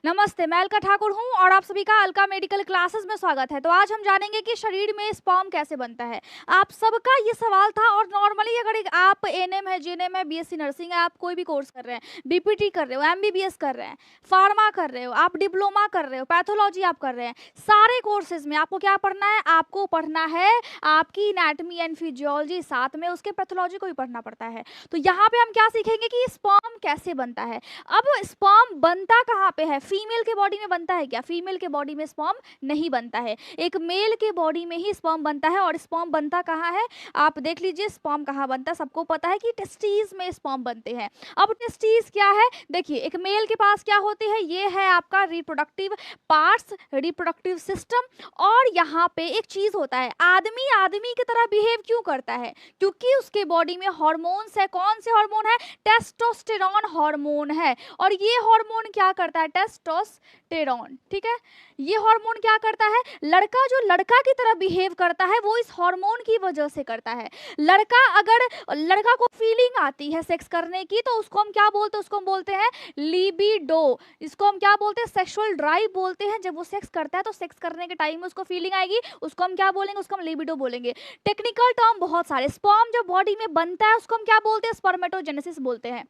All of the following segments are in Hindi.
नमस्ते, मैं अलका ठाकुर हूँ और आप सभी का अलका मेडिकल क्लासेस में स्वागत है। तो आज हम जानेंगे कि शरीर में स्पर्म कैसे बनता है। आप सबका ये सवाल था और नॉर्मली अगर आप एएनएम है, जीएनएम है, बीएससी नर्सिंग है, आप कोई भी कोर्स कर रहे हैं, बीपीटी कर रहे हो, एमबीबीएस कर रहे हैं, फार्मा कर रहे हो, आप डिप्लोमा कर रहे हो, पैथोलॉजी आप कर रहे हैं, सारे कोर्सेज में आपको क्या पढ़ना है? आपको पढ़ना है आपकी एनाटमी एंड फिजियोलॉजी, साथ में उसके पैथोलॉजी को भी पढ़ना पड़ता है। तो यहाँ पे हम क्या सीखेंगे कि स्पर्म कैसे बनता है। अब स्पर्म बनता कहाँ पे है? फीमेल के बॉडी में बनता है क्या? फीमेल के बॉडी में स्पर्म नहीं बनता है, एक मेल के बॉडी में ही स्पर्म बनता है। और स्पर्म बनता कहाँ है? आप देख लीजिए स्पर्म कहाँ बनता है। सबको पता है कि टेस्टीज में स्पर्म बनते हैं। अब टेस्टीज क्या है? देखिए, एक मेल के पास क्या होते हैं? ये है आपका रिप्रोडक्टिव पार्ट्स, रिप्रोडक्टिव सिस्टम। और यहाँ पे एक चीज होता है, आदमी आदमी की तरह बिहेव क्यों करता है? क्योंकि उसके बॉडी में हॉर्मोन्स है। कौन से हॉर्मोन है? टेस्टोस्टेरोन हार्मोन है। और ये हार्मोन क्या करता है? टेस्टोस्टेरोन, ठीक है। ये हार्मोन क्या करता है? लड़का जो लड़का की तरह बिहेव करता है वो इस हार्मोन की वजह से करता है। लड़का को फीलिंग आती है सेक्स करने की, तो उसको हम क्या बोलते हैं? उसको हम बोलते हैं लिबिडो। इसको हम क्या बोलते हैं? सेक्सुअल ड्राइव बोलते हैं। जब वो सेक्स करता है तो सेक्स करने के टाइम में उसको फीलिंग आएगी, उसको हम क्या बोलेंगे? उसको हम लिबिडो बोलेंगे। टेक्निकल टर्म बहुत सारे। स्पर्म जो बॉडी में बनता है उसको हम क्या बोलते हैं? स्पर्मेटोजेनेसिस बोलते हैं।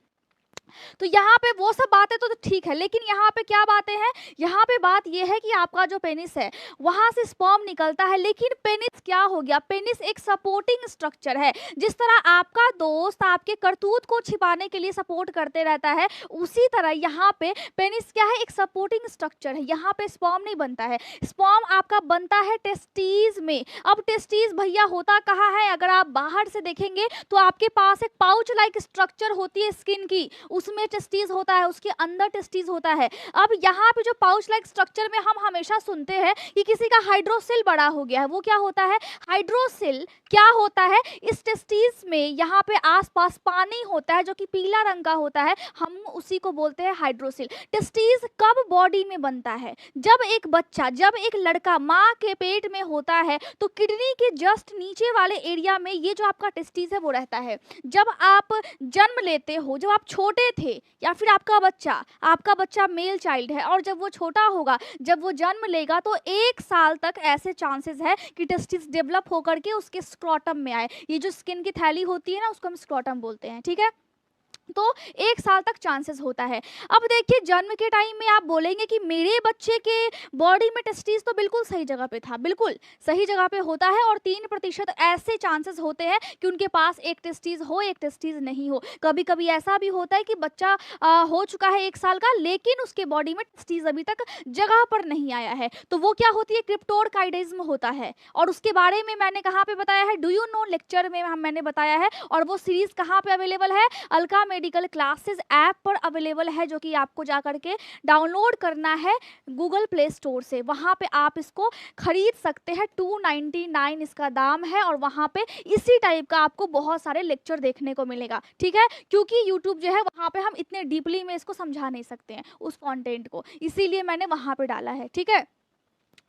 तो यहाँ पे वो सब बातें तो ठीक है, लेकिन यहाँ पे क्या बातें हैं? यहाँ पे बात ये है कि आपका जो पेनिस है वहां से स्पर्म निकलता है, लेकिन पेनिस क्या हो गया? पेनिस एक सपोर्टिंग स्ट्रक्चर है। जिस तरह आपका दोस्त आपके करतूत को छिपाने के लिए सपोर्ट करते रहता है, उसी तरह यहाँ पे पेनिस क्या है? एक सपोर्टिंग स्ट्रक्चर है। यहाँ पे स्पर्म नहीं बनता है। स्पर्म आपका बनता है टेस्टीज में। अब टेस्टीज भैया होता कहाँ है? अगर आप बाहर से देखेंगे तो आपके पास एक पाउच लाइक स्ट्रक्चर होती है स्किन की, उसमें टेस्टीज होता है, उसके अंदर टेस्टीज होता है। अब यहाँ पे जो पाउच लाइक स्ट्रक्चर में हम हमेशा सुनते हैं कि किसी का हाइड्रोसिल बड़ा हो गया है, वो क्या होता है? हाइड्रोसिल क्या होता है? इस टेस्टीज में यहाँ पे आसपास पानी होता है जो कि पीला रंग का होता है, हम उसी को बोलते हैं हाइड्रोसिल। टेस्टीज कब बॉडी में बनता है? जब एक लड़का माँ के पेट में होता है तो किडनी के जस्ट नीचे वाले एरिया में ये जो आपका टेस्टीज है वो रहता है। जब आप जन्म लेते हो, जब आप छोटे थे, या फिर आपका बच्चा मेल चाइल्ड है और जब वो छोटा होगा, जब वो जन्म लेगा, तो 1 साल तक ऐसे चांसेस है कि टेस्टिस डेवलप होकर के उसके स्क्रोटम में आए। ये जो स्किन की थैली होती है ना, उसको हम स्क्रोटम बोलते हैं, ठीक है। तो 1 साल तक चांसेस होता है। अब देखिए, जन्म के टाइम में आप बोलेंगे कि मेरे बच्चे के बॉडी में टेस्टिस तो बिल्कुल सही जगह पे था, बिल्कुल सही जगह पे होता है। और 3% ऐसे चांसेस होते हैं कि उनके पास एक टेस्टिस हो, एक टेस्टिस नहीं हो। कभी कभी ऐसा भी होता है कि बच्चा हो चुका है 1 साल का, लेकिन उसके बॉडी में टेस्टिस अभी तक जगह पर नहीं आया है। तो वो क्या होती है? क्रिप्टोरकाइडिज्म होता है। और उसके बारे में मैंने कहाँ पे बताया है? डू यू नो लेक्चर में मैंने बताया है। और वो सीरीज कहाँ पे अवेलेबल है? अलका मेडिकल क्लासेस ऐप पर अवेलेबल है, जो कि आपको जा करके डाउनलोड करना है गूगल प्ले स्टोर से। वहां पे आप इसको खरीद सकते हैं, 299 इसका दाम है। और वहां पे इसी टाइप का आपको बहुत सारे लेक्चर देखने को मिलेगा, ठीक है। क्योंकि यूट्यूब जो है वहां पे हम इतने डीपली में इसको समझा नहीं सकते हैं उस कंटेंट को, इसीलिए मैंने वहां पे डाला है, ठीक है।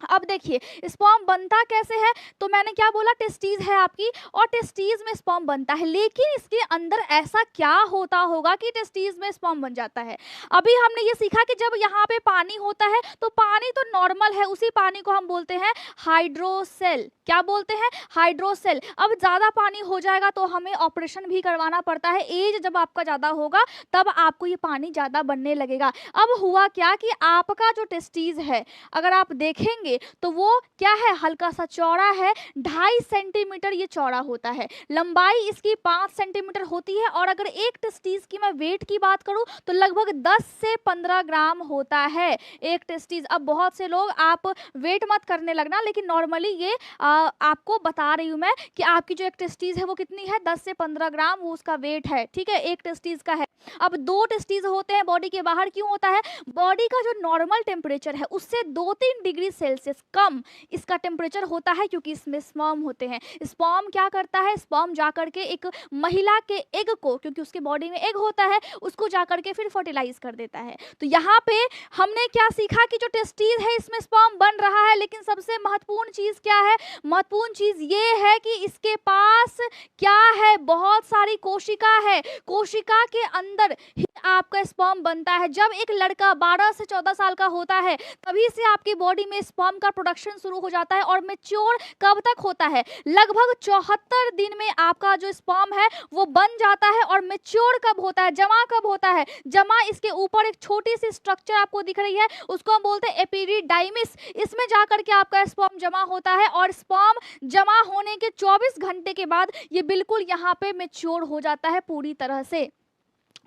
अब देखिए, स्पर्म बनता कैसे है? तो मैंने क्या बोला? टेस्टीज है आपकी, और टेस्टीज में स्पर्म बनता है। लेकिन इसके अंदर ऐसा क्या होता होगा कि टेस्टीज में स्पर्म बन जाता है? अभी हमने ये सीखा कि जब यहाँ पे पानी होता है तो पानी तो नॉर्मल है, उसी पानी को हम बोलते हैं हाइड्रोसेल। क्या बोलते हैं? हाइड्रोसेल। अब ज्यादा पानी हो जाएगा तो हमें ऑपरेशन भी करवाना पड़ता है। एज जब आपका ज्यादा होगा तब आपको ये पानी ज्यादा बनने लगेगा। अब हुआ क्या कि आपका जो टेस्टीज है, अगर आप देखेंगे तो वो क्या है? हल्का सा चौड़ा है, 2.5 सेंटीमीटर ये चौड़ा होता है। लंबाई इसकी 5 सेंटीमीटर होती है। और अगर एक टेस्टीज की मैं वेट की बात करूं तो लगभग 10 से 15 ग्राम होता है एक टेस्टीज। अब बहुत से लोग, आप वेट मत करने लगना, लेकिन नॉर्मली ये आपको बता रही हूं मैं कि आपकी जो एक टेस्टीज है वो कितनी है? 10 से 15 ग्राम वो उसका वेट है, ठीक है, एक टेस्टीज का है। अब 2 टेस्टीज होते हैं बॉडी के बाहर। क्यों होता है? बॉडी का जो नॉर्मल टेम्परेचर है उससे 2-3 डिग्री सेल्सियस सेल्सियस कम इसका टेम्परेचर होता है, क्योंकि इसमें स्पर्म होते हैं। स्पर्म क्या करता है, स्पर्म जाकर के एक महिला के एग को, क्योंकि उसके बॉडी में एग होता है, उसको जाकर के फिर फर्टिलाइज कर देता है। तो यहाँ पे हमने क्या सीखा कि जो टेस्टिस है इसमें स्पर्म बन रहा है, लेकिन सबसे महत्वपूर्ण चीज क्या है, महत्वपूर्ण चीज ये है कि इसके पास क्या है, बहुत सारी कोशिका है। कोशिका के अंदर ही आपका स्पर्म बनता है। जब एक लड़का 12 से 14 साल का होता है तभी से आपकी बॉडी में स्पर्म का प्रोडक्शन शुरू हो जाता है। और मैच्योर कब तक होता है, लगभग 74 दिन में आपका जो स्पर्म है वो बन जाता है। और मैच्योर कब होता है, जमा कब होता है, जमा इसके ऊपर एक छोटी सी स्ट्रक्चर आपको दिख रही है, उसको हम बोलते हैं एपिडिडाइमिस। इसमें जाकर के आपका स्पर्म जमा होता है और स्पर्म जमा होने के 24 घंटे के बाद ये बिल्कुल यहाँ पे मैच्योर हो जाता है पूरी तरह से।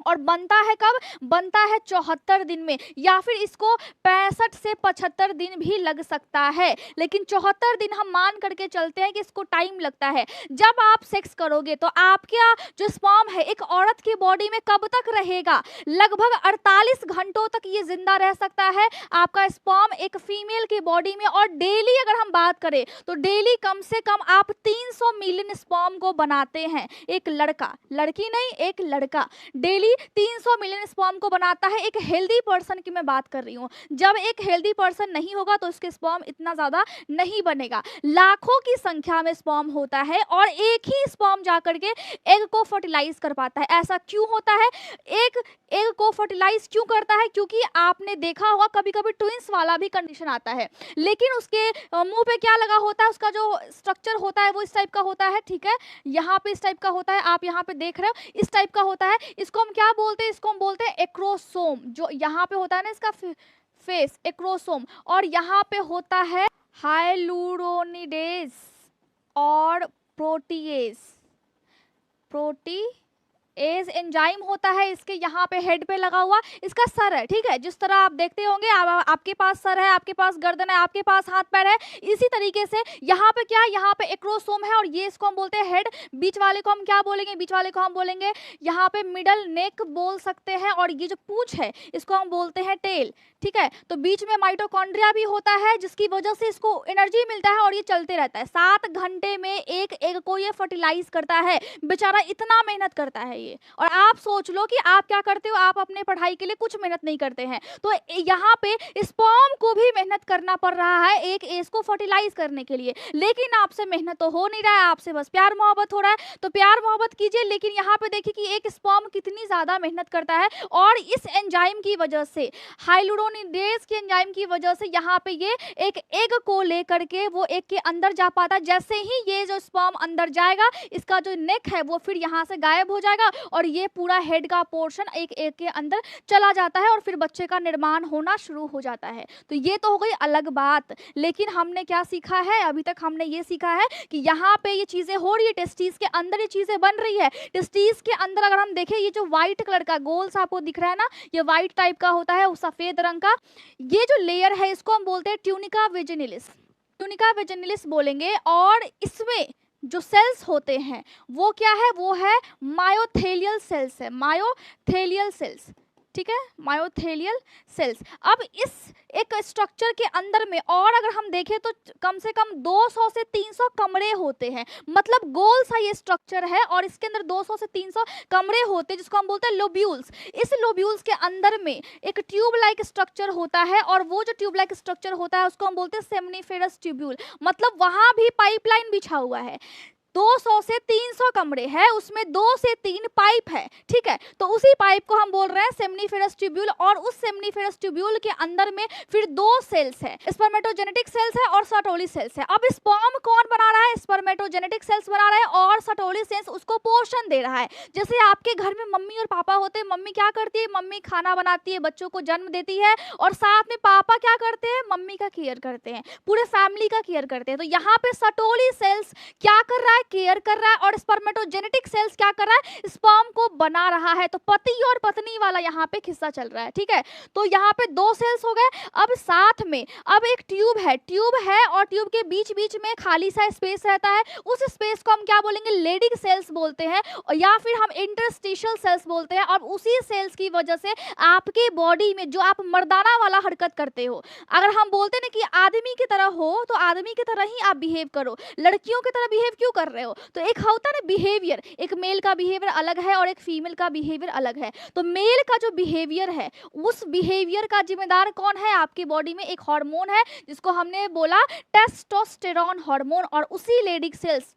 और बनता है कब, बनता है 74 दिन में, या फिर इसको 65 से 75 दिन भी लग सकता है, लेकिन 74 दिन हम मान करके चलते हैं कि इसको टाइम लगता है। जब आप सेक्स करोगे तो आपका जो स्पर्म है एक औरत की बॉडी में कब तक रहेगा, लगभग 48 घंटों तक ये जिंदा रह सकता है आपका स्पर्म एक फीमेल की बॉडी में। और डेली अगर हम बात करें तो डेली कम से कम आप 300 मिलियन स्पर्म को बनाते हैं एक लड़का, लड़की नहीं, एक लड़का डेली 300 मिलियन स्पर्म को बनाता है। एक हेल्दी पर्सन की मैं बात कर रही हूँ। जब एक हेल्दी पर्सन नहीं होगा तो उसके स्पर्म इतना ज्यादा नहीं बनेगा, लाखों की संख्या में स्पर्म होता है और एक ही स्पर्म जाकर के एग को फर्टिलाइज कर पाता है। ऐसा क्यों होता है, एक एग को फर्टिलाइज क्यों करता है, क्योंकि आपने देखा होगा कभी कभी ट्विंस वाला भी कंडीशन आता है, लेकिन उसके मुंह पे क्या लगा होता है, उसका जो स्ट्रक्चर होता है वो इस टाइप का होता है, ठीक है, यहाँ पे इस टाइप का होता है, आप यहाँ पे देख रहे हो इस टाइप का होता है। इसको हम क्या बोलते हैं, इसको हम बोलते हैं एक्रोसोम। जो यहाँ पे होता है ना इसका फेस, एक्रोसोम, और यहाँ पे होता है हाइलुरोनिडेज और प्रोटीएज एंजाइम होता है इसके यहाँ पे हेड पे लगा हुआ, इसका सर है, ठीक है, जिस तरह आप देखते होंगे आपके पास सर है, आपके पास गर्दन है, आपके पास हाथ पैर है, इसी तरीके से यहाँ पे क्या है, यहाँ पे एक्रोसोम है और ये इसको हम बोलते हैं हेड। बीच वाले को हम क्या बोलेंगे, बीच वाले को हम बोलेंगे यहाँ पे मिडल नेक बोल सकते हैं, और ये जो पूंछ है इसको हम बोलते हैं टेल, ठीक है। तो बीच में माइटोकॉन्ड्रिया भी होता है जिसकी वजह से इसको एनर्जी मिलता है और ये चलते रहता है। 7 घंटे में एक एग को ये फर्टिलाइज करता है, बेचारा इतना मेहनत करता है ये। और आप सोच लो कि आप क्या करते हो, आप अपने पढ़ाई के लिए कुछ मेहनत नहीं करते हैं, तो यहाँ पे स्पर्म को भी मेहनत करना पड़ रहा है एक एग को फर्टिलाइज करने के लिए। लेकिन आपसे मेहनत तो हो नहीं रहा है, आपसे बस प्यार मोहब्बत हो रहा है, तो प्यार मोहब्बत कीजिए। लेकिन यहाँ पे देखिए कि एक स्पर्म कितनी ज्यादा मेहनत करता है, और इस एंजाइम की वजह से, हाइलुरोनिडेज के एंजाइम की वजह से यहाँ पे ये एक एग को लेकर के वो एग के अंदर जा पाता है। जैसे ही ये जो स्पर्म अंदर जाएगा, इसका जो नेक है वो फिर यहाँ से गायब हो जाएगा और ये पूरा हेड का पोर्शन एक एग के अंदर चला जाता है और फिर बच्चे का निर्माण होना शुरू हो जाता है। तो ये तो हो गई अलग बात, लेकिन हमने क्या सीखा है, अभी तक हमने ये सीखा है कि यहाँ पे ये चीजें हो रही है, टेस्टिस के अंदर ये चीजें बन रही है। टेस्टिस के अंदर अगर हम देखें, ये जो व्हाइट कलर का गोल सा आपको दिख रहा है ना, ये व्हाइट टाइप का होता है, सफेद रंग का ये जो लेयर है इसको हम बोलते हैं ट्यूनिका वेजिनिलिस बोलेंगे। और इसमें जो सेल्स होते हैं वो क्या है, वो है मायोथेलियल सेल्स है, मायोथेलियल सेल्स, ठीक है, मायोथेलियल सेल्स। अब इस एक स्ट्रक्चर के अंदर में और अगर हम देखें तो कम से कम 200 से 300 कमरे होते हैं, मतलब गोल सा ये स्ट्रक्चर है और इसके अंदर 200 से 300 कमरे होते हैं जिसको हम बोलते हैं लोब्यूल्स। इस लोब्यूल्स के अंदर में एक ट्यूब लाइक स्ट्रक्चर होता है और वो जो ट्यूब लाइक स्ट्रक्चर होता है उसको हम बोलते हैं सेमनीफेरस ट्यूब्यूल, मतलब वहां भी पाइपलाइन बिछा हुआ है। 200 से 300 कमरे हैं, उसमें 2 से 3 पाइप है, ठीक है, तो उसी पाइप को हम बोल रहे हैं सेमनीफेरस ट्यूब्यूल। और उस सेमनीफेरस ट्यूब्यूल के अंदर में फिर 2 सेल्स है, स्पर्मेटोजेनेटिक सेल्स है और सर्टोली सेल्स है। अब स्पर्म कौन बना रहा है, स्पर्मेटोजेनेटिक सेल्स बना रहा है और सर्टोली सेल्स उसको पोषण दे रहा है। जैसे आपके घर में मम्मी और पापा होते हैं, मम्मी क्या करती है, मम्मी खाना बनाती है, बच्चों को जन्म देती है, और साथ में पापा क्या करते हैं, मम्मी का केयर करते हैं, पूरे फैमिली का केयर करते हैं। तो यहाँ पे सर्टोली सेल्स क्या कर रहा है, है, केयर कर रहा है, और स्पर्मेटोजेनेटिक सेल्स क्या कर रहा है, स्पर्म को बना रहा है। तो पति और पत्नी वाला यहाँ पे किस्सा चल रहा है, ठीक है। तो यहाँ पे दो सेल्स हो गए। अब साथ में अब एक ट्यूब है और ट्यूब के बीच बीच में खाली सा स्पेस रहता है। उस स्पेस को हम क्या बोलेंगे, लेडिंग सेल्स बोलते हैं, या फिर हम इंटरस्टिशियल सेल्स बोलते हैं। और उसी सेल्स की वजह से आपके बॉडी में जो आप मर्दाना वाला हरकत करते हो, अगर हम बोलते हैं ना कि आदमी की तरह हो, तो आदमी की तरह ही आप बिहेव करो, लड़कियों की तरह बिहेव क्यों कर रहे हो। तो एक होता है ना बिहेवियर, एक मेल का बिहेवियर अलग है और एक फीमेल का बिहेवियर अलग है। तो मेल का जो बिहेवियर है, उस बिहेवियर का जिम्मेदार कौन है, आपकी बॉडी में एक हार्मोन है जिसको हमने बोला टेस्टोस्टेरोन हार्मोन। और उसी लेडिंग सेल्स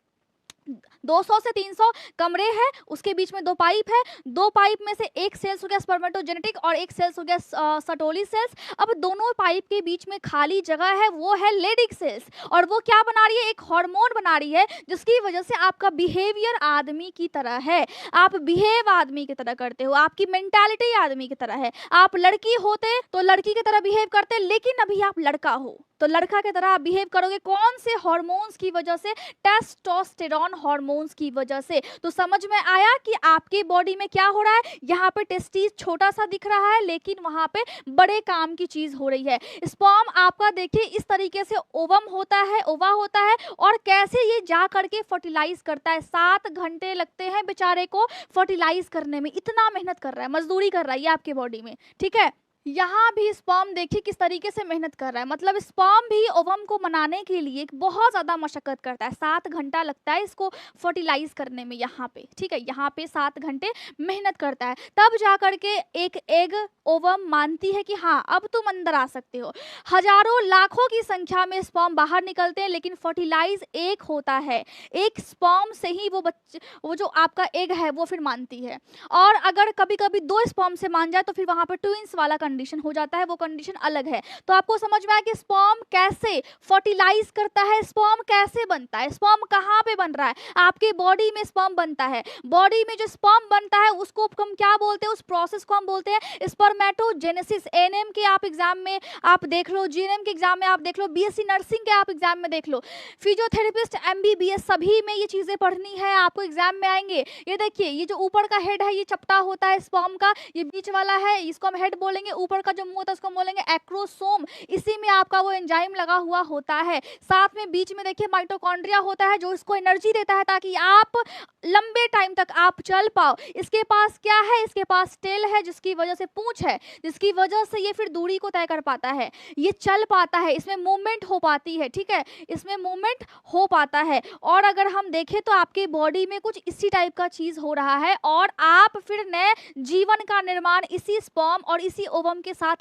200 से 300 कमरे हैं, उसके बीच में दो पाइप है। दो पाइप में से एक सेल्स हो गया स्पर्मेटोजेनेटिक और एक सेल्स हो गया सटोली सेल्स। अब दोनों पाइप के बीच में खाली जगह है, वो है लेडिंग सेल्स। और वो क्या बना रही है, एक हार्मोन बना रही है, जिसकी वजह से आपका बिहेवियर आदमी की तरह है। आप बिहेव आदमी की तरह करते हो, आपकी मेंटालिटी आदमी की तरह है। आप लड़की होते तो लड़की की तरह बिहेव करते, लेकिन अभी आप लड़का हो तो लड़का की तरह आप बिहेव करोगे। कौन से हार्मोन्स की वजह से, टेस्टोस्टेरोन हार्मोन्स की वजह से। तो समझ में आया कि आपके बॉडी में क्या हो रहा है। यहाँ पे टेस्टिस छोटा सा दिख रहा है, लेकिन वहां पे बड़े काम की चीज हो रही है। स्पर्म आपका देखिए इस तरीके से ओवम होता है, ओवा होता है, और कैसे ये जा करके फर्टिलाइज करता है। 7 घंटे लगते हैं बेचारे को फर्टिलाइज करने में, इतना मेहनत कर रहा है, मजदूरी कर रहा है ये आपके बॉडी में, ठीक है। यहाँ भी स्पर्म देखिए किस तरीके से मेहनत कर रहा है, मतलब स्पर्म भी ओवम को बनाने के लिए बहुत ज़्यादा मशक्कत करता है। 7 घंटा लगता है इसको फर्टिलाइज करने में यहाँ पे, ठीक है। यहाँ पे 7 घंटे मेहनत करता है, तब जा करके एक एग ओवम मानती है कि हाँ अब तुम अंदर आ सकते हो। हजारों लाखों की संख्या में स्पर्म बाहर निकलते हैं, लेकिन फर्टिलाइज एक होता है। एक स्पर्म से ही वो जो आपका एग है वो फिर मानती है। और अगर कभी कभी 2 स्पर्म से मान जाए तो फिर वहाँ पर ट्विंस वाला कंडीशन हो जाता है, वो कंडीशन अलग है। तो आपको समझ में आया कि स्पर्म कैसे फर्टिलाइज करता है, स्पर्म कैसे बनता है, स्पर्म कहाँ पे बन रहा है, आपके बॉडी में स्पर्म बनता है। बॉडी में जो स्पर्म बनता है उसको हम क्या बोलते हैं, उस प्रोसेस को हम बोलते हैं स्पर्मेटोजेनेसिस। एएनएम के आप एग्जाम में आप देख लो, जीएनएम के एग्जाम में आप देख लो, बीएससी नर्सिंग के आप एग्जाम में देख लो, फिजियोथेरेपिस्ट, एमबीबीएस, सभी में ये चीजें पढ़नी है, आपको एग्जाम में आएंगे। ये देखिए, ये जो ऊपर का हेड है ये चपटा होता है स्पर्म का, ये बीच वाला है इसको हम हेड बोलेंगे, ऊपर का जो मुंह होता है उसको बोलेंगे एक्रोसोम। इसी में आपका वो एंजाइम लगा हुआ होता है। साथ में बीच में देखिए माइटोकॉन्ड्रिया होता है जो इसको एनर्जी देता है ताकि आप लंबे टाइम तक आप चल पाओ। इसके पास क्या है, इसके पास टेल है जिसकी वजह से पूंछ है, जिसकी वजह से ये फिर दूरी को तय कर पाता है, ये चल पाता है, इसमें मूवमेंट हो पाती है, ठीक है, इसमें मूवमेंट हो पाता है। और अगर हम देखें तो आपके बॉडी में कुछ इसी टाइप का चीज हो रहा है और आप फिर नए जीवन का निर्माण इसी स्पर्म और इसी ओवम के साथ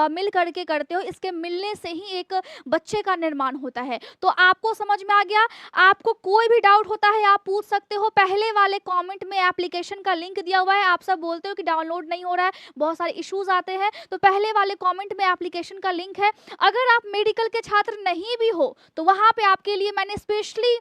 मिल करके करते हो। इसके मिलने से ही एक बच्चे का निर्माण होता है। तो आपको समझ में आ गया। आपको कोई भी डाउट होता है आप पूछ सकते हो। पहले वाले कमेंट में एप्लीकेशन का लिंक दिया हुआ है, आप सब बोलते हो कि डाउनलोड नहीं हो रहा है, बहुत सारे इश्यूज आते हैं, तो पहले वाले कमेंट में एप्लीकेशन का लिंक है। अगर आप मेडिकल के छात्र नहीं भी हो तो वहां पे आपके लिए मैंने स्पेशली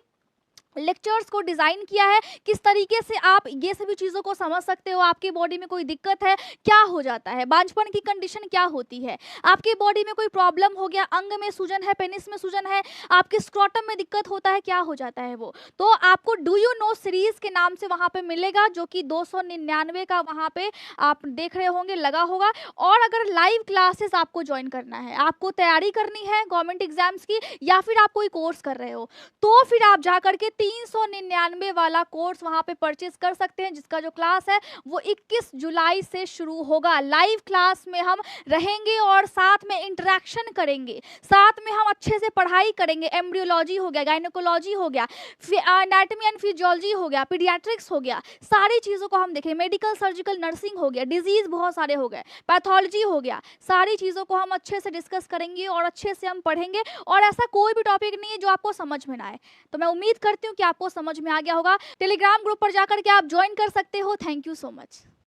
लेक्चर्स को डिजाइन किया है, किस तरीके से आप ये सभी चीजों को समझ सकते हो। आपकी बॉडी में कोई दिक्कत है, क्या हो जाता है, बांझपन की कंडीशन क्या होती है, आपकी बॉडी में कोई प्रॉब्लम हो गया, अंग में सूजन है, पेनिस में सूजन है, आपके स्क्रोटम में दिक्कत होता है, क्या हो जाता है वो। तो आपको डू यू नो सीरीज के नाम से वहां पे मिलेगा, जो कि 299 का वहां पे आप देख रहे होंगे लगा होगा। और अगर लाइव क्लासेस आपको ज्वाइन करना है, आपको तैयारी करनी है गवर्नमेंट एग्जाम्स की, या फिर आप कोई कोर्स कर रहे हो, तो फिर आप जाकर के 399 वाला कोर्स वहां पे परचेज कर सकते हैं, जिसका जो क्लास है वो 21 जुलाई से शुरू होगा। लाइव क्लास में हम रहेंगे और साथ में इंटरेक्शन करेंगे, साथ में हम अच्छे से पढ़ाई करेंगे। एम्ब्रियोलॉजी हो गया, गायनेकोलॉजी हो गया, एनाटॉमी एंड फिजियोलॉजी हो गया, पीडियाट्रिक्स हो गया, सारी चीजों को हम देखेंगे। मेडिकल, सर्जिकल, नर्सिंग हो गया, डिजीज बहुत सारे हो गए, पैथोलॉजी हो गया, सारी चीजों को हम अच्छे से डिस्कस करेंगे और अच्छे से हम पढ़ेंगे। और ऐसा कोई भी टॉपिक नहीं है जो आपको समझ में ना आए। तो मैं उम्मीद करती हूँ कि आपको समझ में आ गया होगा। टेलीग्राम ग्रुप पर जाकर के आप ज्वाइन कर सकते हो। Thank you so much.